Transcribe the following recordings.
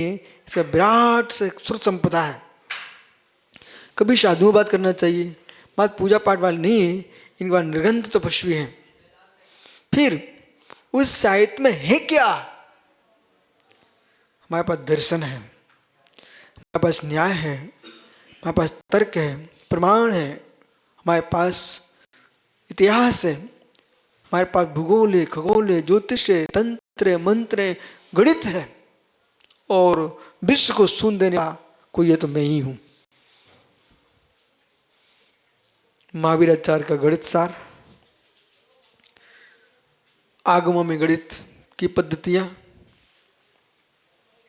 इसका विराट से श्रुत संपदा है। कभी साधुओं बात करना चाहिए, बात पूजा पाठ वाली नहीं है, इनके बाद निर्गंध तपस्वी हैं। फिर उस साहित्य में है क्या? हमारे पास दर्शन है, हमारे पास न्याय है, हमारे पास तर्क है, प्रमाण है, हमारे पास इतिहास है, हमारे पास भूगोल है, खगोल है, ज्योतिष है, तंत्र है, मंत्र है, गणित है, और विश्व को सुन देने का कोई ये तो मैं ही हूं। महावीराचार्य का गणित सार, आगमों में गणित की पद्धतियां,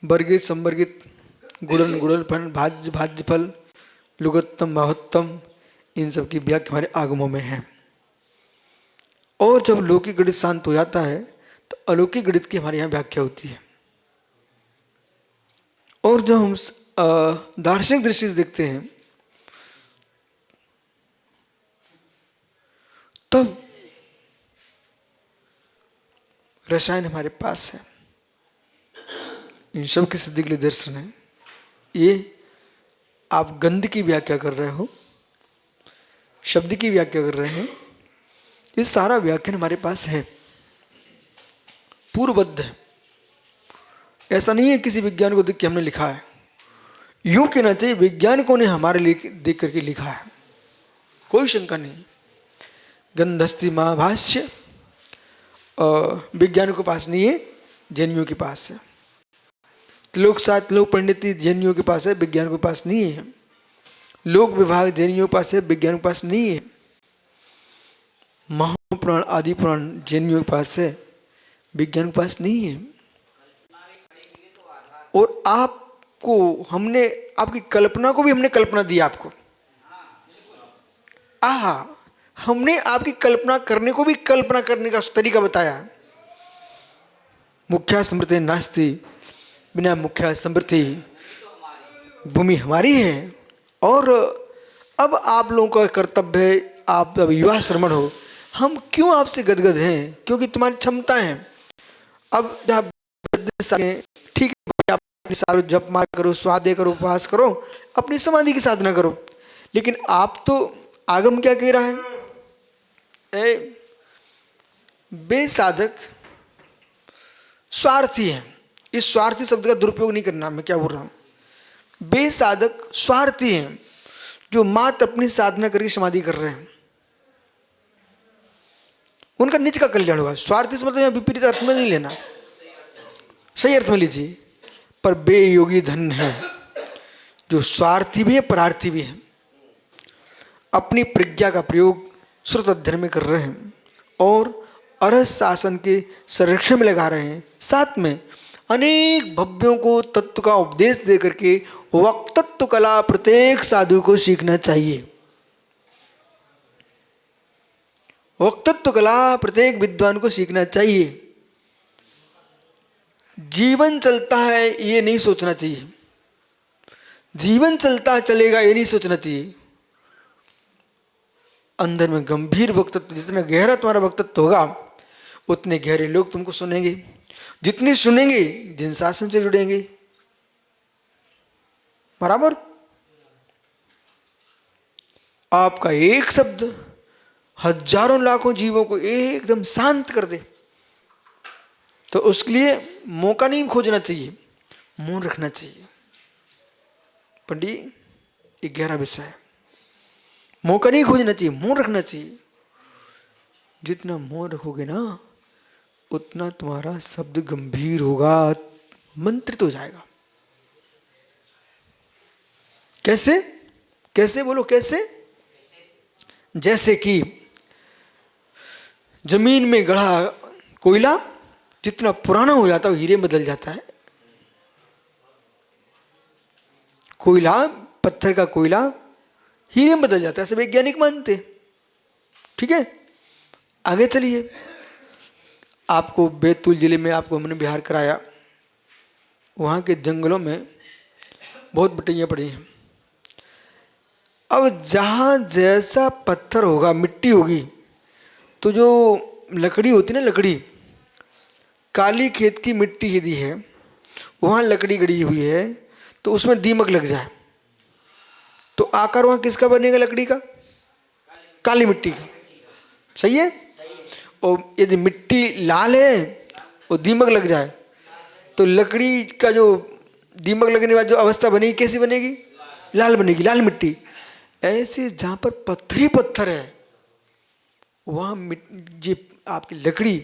वर्गित संवर्गित, गुणन गुणनफल, भाज्य भाज्यफल, लुगोत्तम महोत्तम, इन सब की व्याख्या हमारे आगमों में है। और जब लौकिक गणित शांत हो जाता है तो अलौकिक गणित की हमारे यहाँ व्याख्या होती है। और जब हम दार्शनिक दृष्टि से देखते हैं तब रसायन हमारे पास है। इन सब की सिद्धि के लिए दर्शन है। ये आप गंध की व्याख्या कर रहे हो, शब्द की व्याख्या कर रहे हैं, ये सारा व्याख्यान हमारे पास है, पूर्वबद्ध है। ऐसा नहीं है किसी विज्ञान को देख के हमने लिखा है। यूं कहना चाहिए वैज्ञानिकों ने हमारे लिए देख करके लिखा है, कोई शंका नहीं। गंधस्थि महाभाष्य विज्ञानियों के पास नहीं है, जैनियों के पास है। लोक साहित्य लोक पंडिती जैनियों के पास है, विज्ञानियों के पास नहीं है। लोक विभाग जैनियों के पास है, विज्ञान के पास नहीं है। महापुराण आदि पुराण जैनियों के पास है, विज्ञान के पास नहीं है। और आपको हमने, आपकी कल्पना को भी हमने कल्पना दी आपको। आहा, हमने आपकी कल्पना करने को भी कल्पना करने का तरीका बताया। मुख्या समृद्धि नास्ति, बिना मुख्या समृद्धि भूमि हमारी है। और अब आप लोगों का कर्तव्य है, आप अब युवा श्रमण हो, हम क्यों आपसे गदगद हैं? क्योंकि तुम्हारी क्षमता है। अब जहाँ ठीक है, आप अपनी सारो जप मार करो, स्वाध्याय करो, उपवास करो, अपनी समाधि की साधना करो, लेकिन आप तो आगम क्या कह रहा है? बेसाधक स्वार्थी है। इस स्वार्थी शब्द का दुरुपयोग नहीं करना, मैं क्या बोल रहा हूं। बेसाधक स्वार्थी हैं जो मात्र अपनी साधना करके समाधि कर रहे हैं, उनका निज का कल्याण होगा। स्वार्थी से मतलब यहां विपरीत अर्थ में नहीं लेना, सही अर्थ में लीजिए। पर बेयोगी धन है जो स्वार्थी भी है, परार्थी भी है, अपनी प्रज्ञा का प्रयोग श्रुत अध्ययन में कर रहे हैं और अरस शासन के संरक्षण में लगा रहे हैं। साथ में अनेक भव्यों को तत्व का उपदेश दे करके वक्तत्व कला प्रत्येक साधु को सीखना चाहिए। वक्तत्व कला प्रत्येक विद्वान को सीखना चाहिए। जीवन चलता है ये नहीं सोचना चाहिए, जीवन चलता चलेगा ये नहीं सोचना चाहिए। अंदर में गंभीर वक्तत्व, जितना गहरा तुम्हारा वक्तत्व होगा उतने गहरे लोग तुमको सुनेंगे, जितने सुनेंगे जिन शासन से जुड़ेंगे। बराबर। आपका एक शब्द हजारों लाखों जीवों को एकदम शांत कर दे, तो उसके लिए मौका नहीं खोजना चाहिए, मौन रखना चाहिए। पंडित, ये गहरा विषय है। मौका नहीं खोजना चाहिए, मौन रखना चाहिए। जितना मौन रखोगे ना उतना तुम्हारा शब्द गंभीर होगा, मंत्रित हो जाएगा। कैसे? कैसे बोलो, कैसे? जैसे कि जमीन में गढ़ा कोयला जितना पुराना हो जाता है वो हीरे में बदल जाता है। कोयला, पत्थर का कोयला हीरे में बदल जाता है, ऐसे वैज्ञानिक मानते। ठीक है, आगे चलिए। आपको बैतूल जिले में आपको हमने बिहार कराया, वहाँ के जंगलों में बहुत बटैयाँ पड़ी हैं। अब जहाँ जैसा पत्थर होगा, मिट्टी होगी, तो जो लकड़ी होती है ना, लकड़ी, काली खेत की मिट्टी यदि है वहाँ लकड़ी गड़ी हुई है तो उसमें दीमक लग जाए तो आकार वहाँ किसका बनेगा? लकड़ी का, काली मिट्टी का। सही है। और यदि मिट्टी लाल है और दीमक लग जाए तो लकड़ी का जो दीमक लगने के बाद जो अवस्था बनेगी कैसी बनेगी? लाल बनेगी, लाल मिट्टी। ऐसे जहाँ पर पत्थर ही पत्थर है वहाँ जी आपकी लकड़ी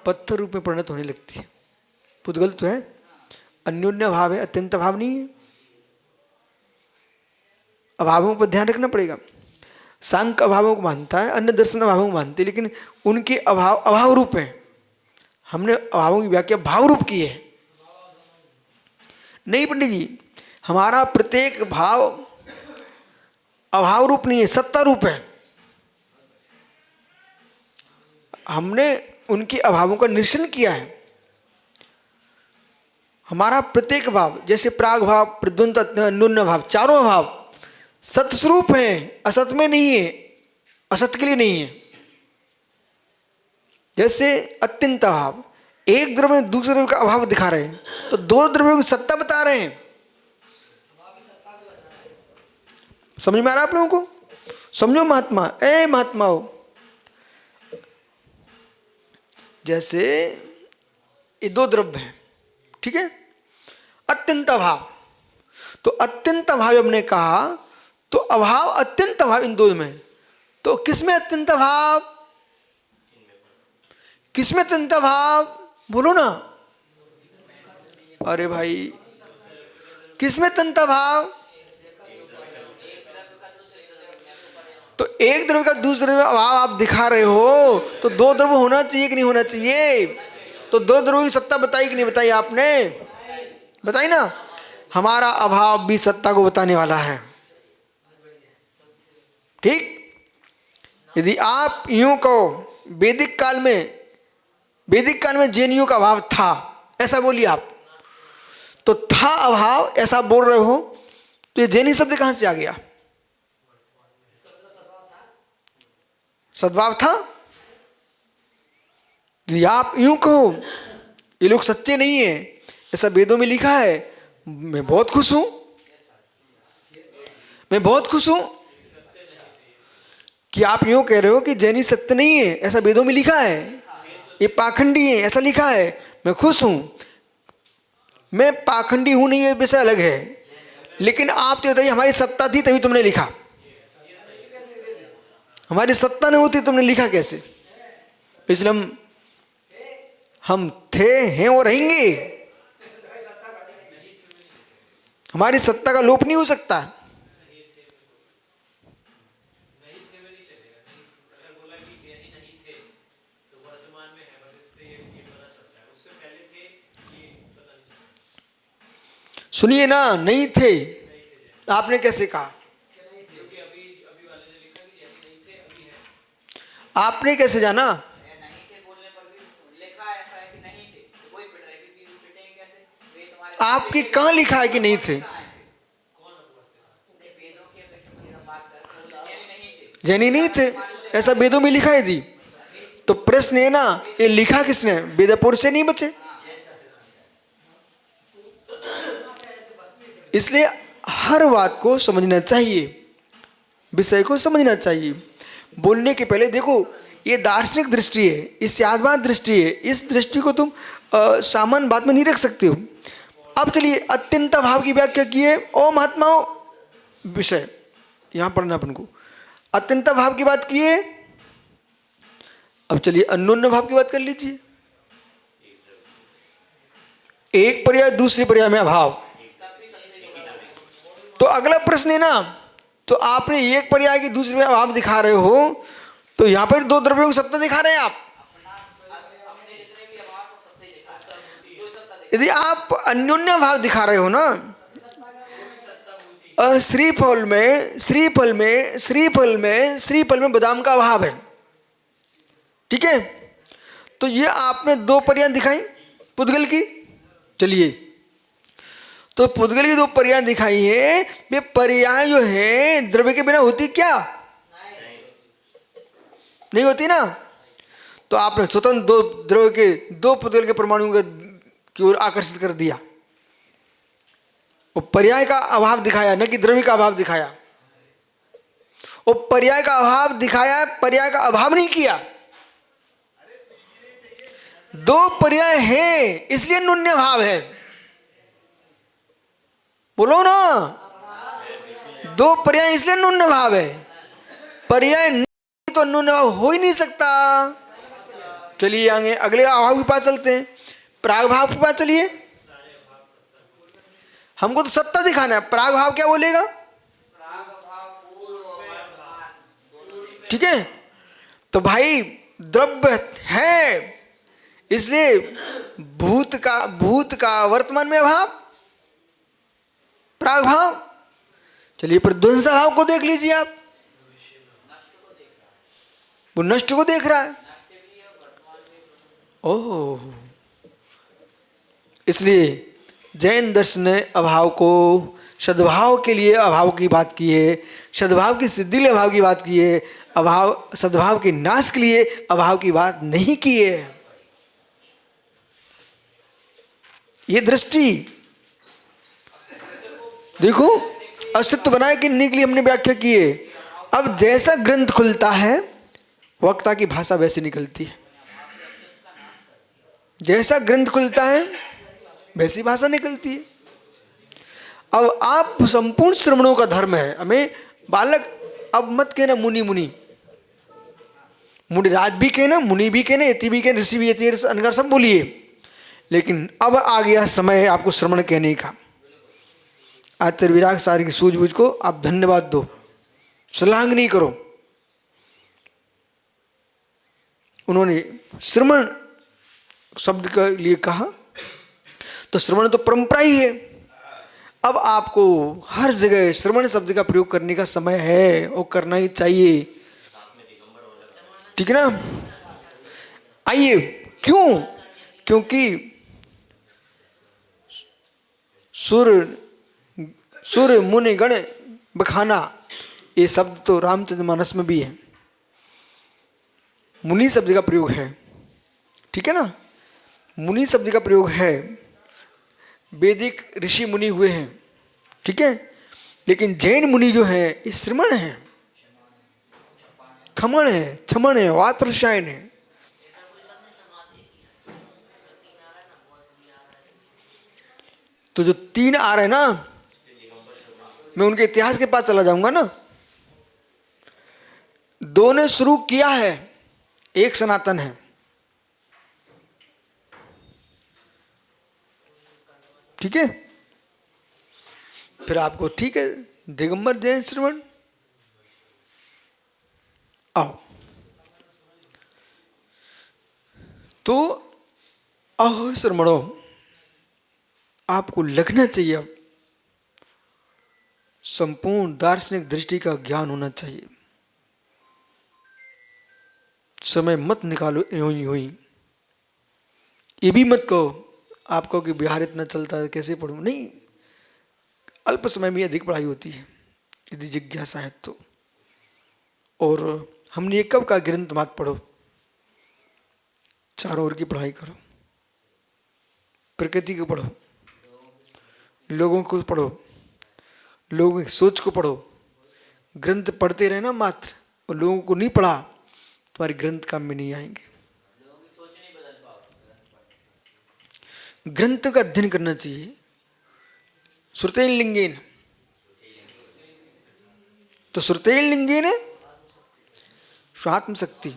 पत्थर रूप में परिणत होने लगती है। पुद्गल तो है, अन्योन्य भाव है, अत्यंत अभाव नहीं है। अभावों पर ध्यान रखना पड़ेगा। सांख्य अभावों को मानता है, अन्य दर्शन अभावों को मानते हैं, लेकिन उनके अभाव अभाव रूप है। हमने अभावों की व्याख्या भाव रूप की है। नहीं पंडित जी, हमारा प्रत्येक भाव अभाव रूप नहीं है, सत्ता रूप है। हमने उनके अभावों का निरीक्षण किया है। हमारा प्रत्येक भाव, जैसे प्राग भाव, प्रद्वंत, अन्योन्य भाव, चारों भाव सत्स्वरूप हैं, असत में नहीं है, असत के लिए नहीं है। जैसे अत्यंत अभाव, एक द्रव्य में दूसरे द्रव्य का अभाव दिखा रहे हैं तो दो द्रव्यों की सत्ता बता रहे हैं। समझ में आ रहा है आप लोगों को? समझो महात्मा, ए महात्माओं, जैसे ये दो द्रव्य हैं, ठीक है, अत्यंत अभाव, तो अत्यंत अभाव हमने कहा तो अभाव अत्यंत अभाव इन दो में, तो किसमें अत्यंत अभाव? किसमें अत्यंत अभाव? बोलो ना। अरे भाई, किसमें अत्यंत अभाव? तो एक द्रव्य का दूसरे द्रव्य में अभाव आप दिखा रहे हो तो दो द्रव्य होना चाहिए कि नहीं होना चाहिए? तो दो द्रव्यों की सत्ता बताई कि नहीं बताई? आपने बताई ना। हमारा अभाव भी सत्ता को बताने वाला है। ठीक। यदि आप यूं कहो वैदिक काल में जैनियों का अभाव था, ऐसा बोलिए आप, तो था अभाव ऐसा बोल रहे हो तो ये जैनी शब्द कहां से आ गया? सद्भाव था। यदि आप यूं कहो ये लोग सच्चे नहीं है, ऐसा वेदों में लिखा है, मैं बहुत खुश हूं, मैं बहुत खुश हूं कि आप यूं कह रहे हो कि जैनी सत्य नहीं है, ऐसा वेदों में लिखा है, ये पाखंडी है, ऐसा लिखा है। मैं खुश हूं। मैं पाखंडी हूं नहीं, ये विषय अलग है, लेकिन आप तो बताइए हमारी सत्ता थी तभी तुमने लिखा। हमारी सत्ता नहीं होती तुमने लिखा कैसे? इसलिए हम थे, हैं और रहेंगे। हमारी सत्ता का लोप नहीं हो सकता। सुनिए ना, नहीं थे आपने कैसे कहा? आपने कैसे जाना? आपकी कहां लिखा है कि नहीं थे? जैनी नहीं थे ऐसा वेदों में लिखा है थी। तो प्रश्न है ना, ये लिखा किसने? वेदपुर से नहीं बचे। इसलिए हर बात को समझना चाहिए, विषय को समझना चाहिए। बोलने के पहले देखो, ये दार्शनिक दृष्टि है, इससे आत्मा दृष्टि है, इस दृष्टि को तुम सामान्य बात में नहीं रख सकते हो। अब चलिए अत्यंत भाव की व्याख्या की है। ओ महात्माओं, विषय यहां पढ़ना अपन को। अत्यंत भाव की बात की है। अब चलिए अन्योन्य भाव की बात कर लीजिए। एक पर्याय दूसरे पर्याय में अभाव, तो अगला प्रश्न है ना, तो आपने एक पर्याय की दूसरे में अभाव दिखा रहे हो, तो यहां पर दो द्रव्यों की सत्ता दिखा रहे हैं आप। यदि आप अन्योन्य भाव दिखा रहे हो ना, श्रीफल में बादाम का अभाव है, ठीक है, तो ये आपने दो पर्याय दिखाई पुद्गल की। चलिए, तो पुद्गल की दो पर्याय दिखाई है, ये पर्याय जो है द्रव्य के बिना होती क्या? नहीं होती ना। तो आपने स्वतंत्र दो द्रव्य के, दो पुद्गल के परमाणुओं की ओर आकर्षित कर दिया। वो पर्याय का अभाव दिखाया, न कि द्रव्य का अभाव दिखाया। वो पर्याय का अभाव दिखाया, पर्याय का अभाव नहीं किया। दो पर्याय है इसलिए न्यून्य भाव है। बोलो ना, दो पर्याय इसलिए न्यून्य भाव है। पर्याय नहीं तो न्यून्य भाव हो ही नहीं सकता। चलिए आगे अगले अभाव के पास चलते हैं, प्राग भाव के पास चलिए। हमको तो सत्ता दिखाना है, प्राग भाव क्या बोलेगा? ठीक है, तो भाई द्रव्य है इसलिए भूत का वर्तमान में भाव प्राग भाव। चलिए प्रध्वंसा भाव को देख लीजिए आप, वो नष्ट को देख रहा है। ओह, इसलिए जैन दर्शन ने अभाव को सद्भाव के लिए अभाव की बात की है, सद्भाव की सिद्धि लिए अभाव की बात की है, अभाव सद्भाव के नाश के लिए अभाव की बात नहीं की है। ये दृष्टि देखो, अस्तित्व बनाए किन्हीं के लिए हमने व्याख्या की है। अब जैसा ग्रंथ खुलता है वक्ता की भाषा वैसी निकलती है। जैसा ग्रंथ खुलता है वैसी भाषा निकलती है। अब आप संपूर्ण श्रवणों का धर्म है, हमें बालक अब मत कहना मुनि मुनि, मुनिराज भी कहना, मुनि भी कहना, यति भी कहना, ऋषि भी यति अनगर सब बोलिए। लेकिन अब आ गया समय आपको श्रवण कहने का। आचार्य विराग सारी की सूझबूझ को आप धन्यवाद दो, श्लाघना करो। उन्होंने श्रवण शब्द के लिए कहा, तो श्रवण तो परंपरा ही है। अब आपको हर जगह श्रवण शब्द का प्रयोग करने का समय है और करना ही चाहिए। ठीक है ना? आइए, क्यों? क्योंकि सुर मुनि गण बखाना, ये शब्द तो रामचंद्र मानस में भी है। मुनि शब्द का प्रयोग है, ठीक है ना? मुनि शब्द का प्रयोग है, वैदिक ऋषि मुनि हुए हैं, ठीक है। लेकिन जैन मुनि जो है ये श्रमण है, खमण है, छमण है, वात्रशायन है। तो जो तीन आ रहे हैं ना, मैं उनके इतिहास के पास चला जाऊंगा ना। दो ने शुरू किया है, एक सनातन है। ठीक है, फिर आपको ठीक है दिगंबर जैन श्रवण आओ। तो अहो श्रमणो, आपको लगना चाहिए, अब संपूर्ण दार्शनिक दृष्टि का ज्ञान होना चाहिए। समय मत निकालो यूं ही। ये भी मत कहो आप कहो कि बिहार इतना चलता है कैसे पढ़ूं, नहीं। अल्प समय में अधिक पढ़ाई होती है यदि जिज्ञासा है तो। और हमने एक कब का ग्रंथ मत पढ़ो, चारों ओर की पढ़ाई करो, प्रकृति को पढ़ो, लोगों को पढ़ो, लोगों की सोच को पढ़ो। ग्रंथ पढ़ते रहे ना मात्र, और लोगों को नहीं पढ़ा तुम्हारे ग्रंथ काम में नहीं आएंगे। ग्रंथ का अध्ययन करना चाहिए श्रुतेन लिंगेन। तो श्रुतेन लिंगेन स्वात्म शक्ति,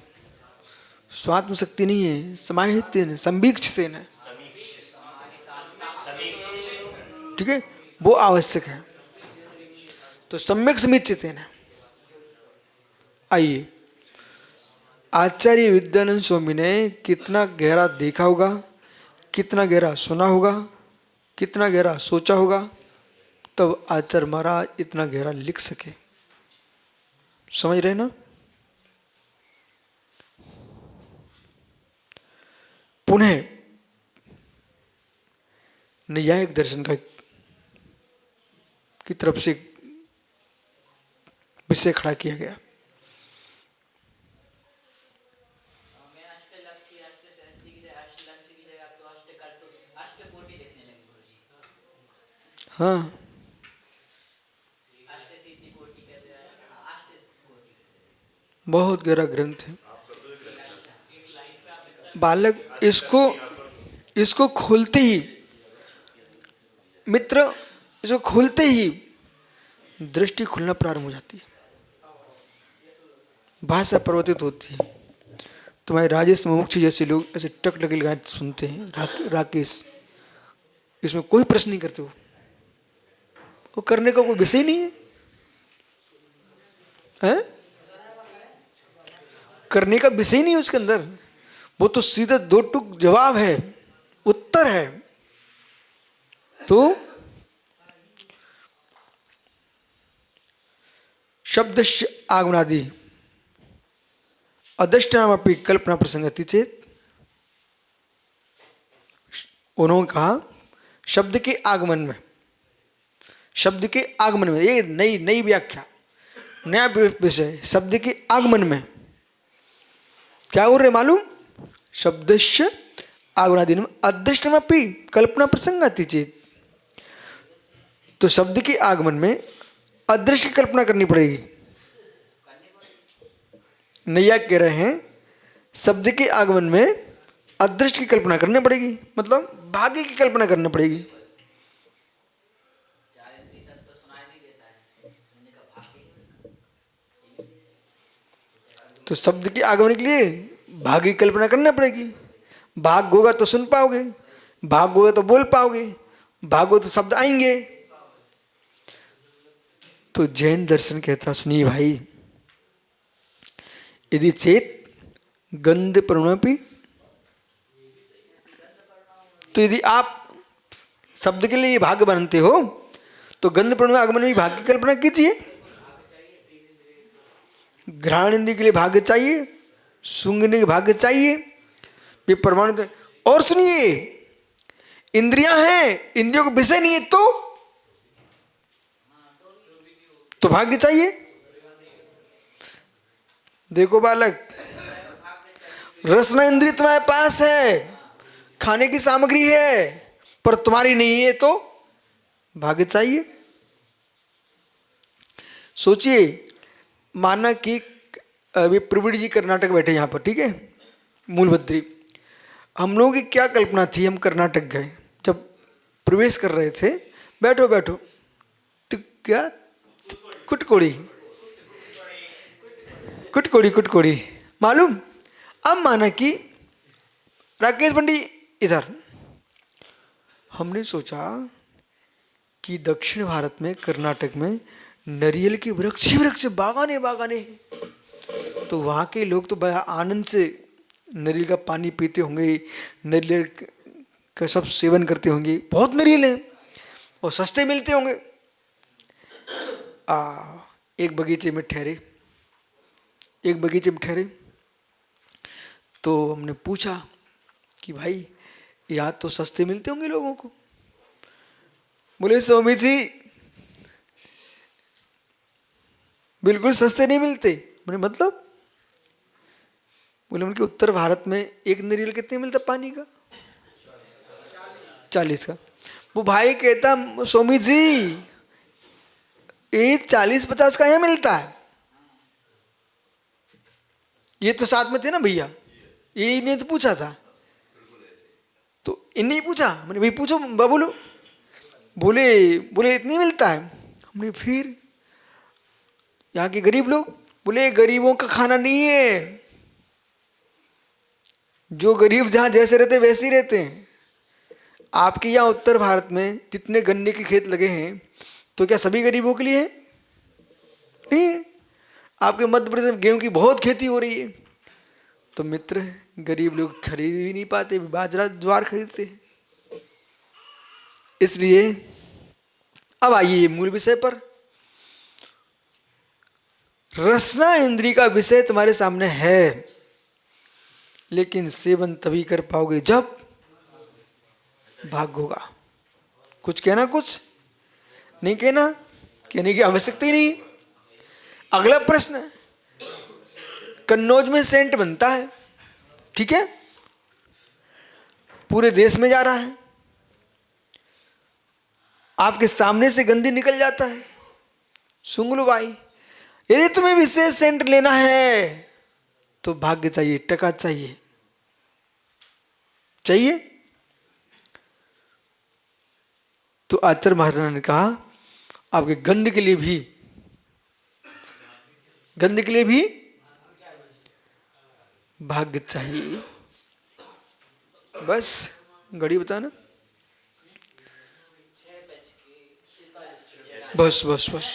स्वात्म शक्ति नहीं है, समाहितेन संवीक्षितेन है, ठीक है, वो आवश्यक है। तो सम्यक समीक्षितेन। आइए, आचार्य विद्यानंद स्वामी ने कितना गहरा देखा होगा, कितना गहरा सुना होगा, कितना गहरा सोचा होगा, तब आचार्य महाराज इतना गहरा लिख सके। समझ रहे ना? पुनः नैयायिक दर्शन की तरफ से विषय खड़ा किया गया। हाँ, बहुत गहरा ग्रंथ है बालक। इसको इसको खोलते ही मित्र, इसको खोलते ही दृष्टि खुलना प्रारंभ हो जाती है, भाषा परिवर्तित होती है। तुम्हारे राजेश मुमुक्षु जैसे लोग ऐसे टक टक गाने सुनते हैं, राकेश, इसमें कोई प्रश्न नहीं करते, वो करने का कोई विषय नहीं है, हैं? करने का विषय नहीं है उसके अंदर, वो तो सीधा दो टुक जवाब है, उत्तर है। तो शब्द आगमनादि अदृष्टानामपि कल्पना प्रसंगति चेत, उन्होंने कहा शब्द के आगमन में, शब्द के आगमन में, ये नई व्याख्या, नया विषय, शब्द के आगमन में क्या बोल रहे मालूम? शब्दस्य आगमनादि अदृष्टमपि कल्पना प्रसंगति चेत, तो शब्द के आगमन में अदृश्य की कल्पना करनी पड़ेगी। नैया कह रहे हैं शब्द के आगमन में अदृश्य की कल्पना करनी पड़ेगी, मतलब भाग्य की कल्पना करनी पड़ेगी। तो शब्द के आगमन के लिए भाग्य की कल्पना करना पड़ेगी। भाग होगा तो सुन पाओगे, भाग होगा तो बोल पाओगे, भाग हो तो शब्द आएंगे। तो जैन दर्शन कहता, सुनिए भाई, यदि चेत गंध प्रणपी, तो यदि आप शब्द के लिए भाग्य बनते हो तो गंध प्रण आगमन में भाग्य की कल्पना कीजिए। घ्राण इंद्रिय के लिए भाग्य चाहिए, सूंघने के भाग्य चाहिए, ये परमाणु। और सुनिए, इंद्रियां हैं, इंद्रियों को विषय नहीं है तो भाग्य चाहिए। देखो बालक, रसना इंद्रिय तुम्हारे पास है, खाने की सामग्री है, पर तुम्हारी नहीं है तो भाग्य चाहिए। सोचिए, माना कि अभी प्रवीण जी कर्नाटक बैठे यहाँ पर, ठीक है, मूलभद्री। हम लोगों की क्या कल्पना थी, हम कर्नाटक गए, जब प्रवेश कर रहे थे, बैठो बैठो, तो क्या कुटकोड़ी कुटकोड़ी कुटकोड़ी मालूम। अब माना कि राकेश पंडित इधर, हमने सोचा कि दक्षिण भारत में कर्नाटक में नारियल के वृक्ष ही वृक्ष, बागाने बागाने हैं, तो वहाँ के लोग तो बड़ा आनंद से नारियल का पानी पीते होंगे, नारियल का सब सेवन करते होंगे, बहुत नारियल है और सस्ते मिलते होंगे। एक बगीचे में ठहरे, एक बगीचे में ठहरे, तो हमने पूछा कि भाई यहाँ तो सस्ते मिलते होंगे लोगों को। बोले स्वामी जी बिल्कुल सस्ते नहीं मिलते। बोले मतलब? बोले उनके उत्तर भारत में एक नारियल कितने मिलता पानी का? 40 का। वो भाई कहता स्वामी जी ये 40-50 का यहाँ मिलता है। ये तो साथ में थे ना भैया, ये इन्हें तो पूछा था, तो इन्हें पूछा, मैंने भाई पूछो बाबूलो। बोले इतनी मिलता है। हमने फिर यहाँ के गरीब लोग, बोले गरीबों का खाना नहीं है, जो गरीब जहाँ जैसे रहते वैसे ही रहते हैं। आपके यहाँ उत्तर भारत में जितने गन्ने के खेत लगे हैं, तो क्या सभी गरीबों के लिए है? नहीं है। आपके मध्य प्रदेश में गेहूं की बहुत खेती हो रही है, तो मित्र गरीब लोग खरीद भी नहीं पाते, बाजरा ज्वार खरीदते हैं। इसलिए अब आइए मूल विषय पर। रसना इंद्रिय का विषय तुम्हारे सामने है, लेकिन सेवन तभी कर पाओगे जब भाग होगा। कुछ कहना, कुछ नहीं कहना, कहने की आवश्यकता ही नहीं। अगला प्रश्न, कन्नौज में सेंट बनता है, ठीक है, पूरे देश में जा रहा है, आपके सामने से गंदी निकल जाता है, सूंघ लो भाई। यदि तुम्हें विशेष सेंट लेना है तो भाग्य चाहिए, टका चाहिए, चाहिए। तो आचार्य महाराज ने कहा आपके गंध के लिए भी, गंध के लिए भी भाग्य चाहिए। बस घड़ी बताना, बस बस बस।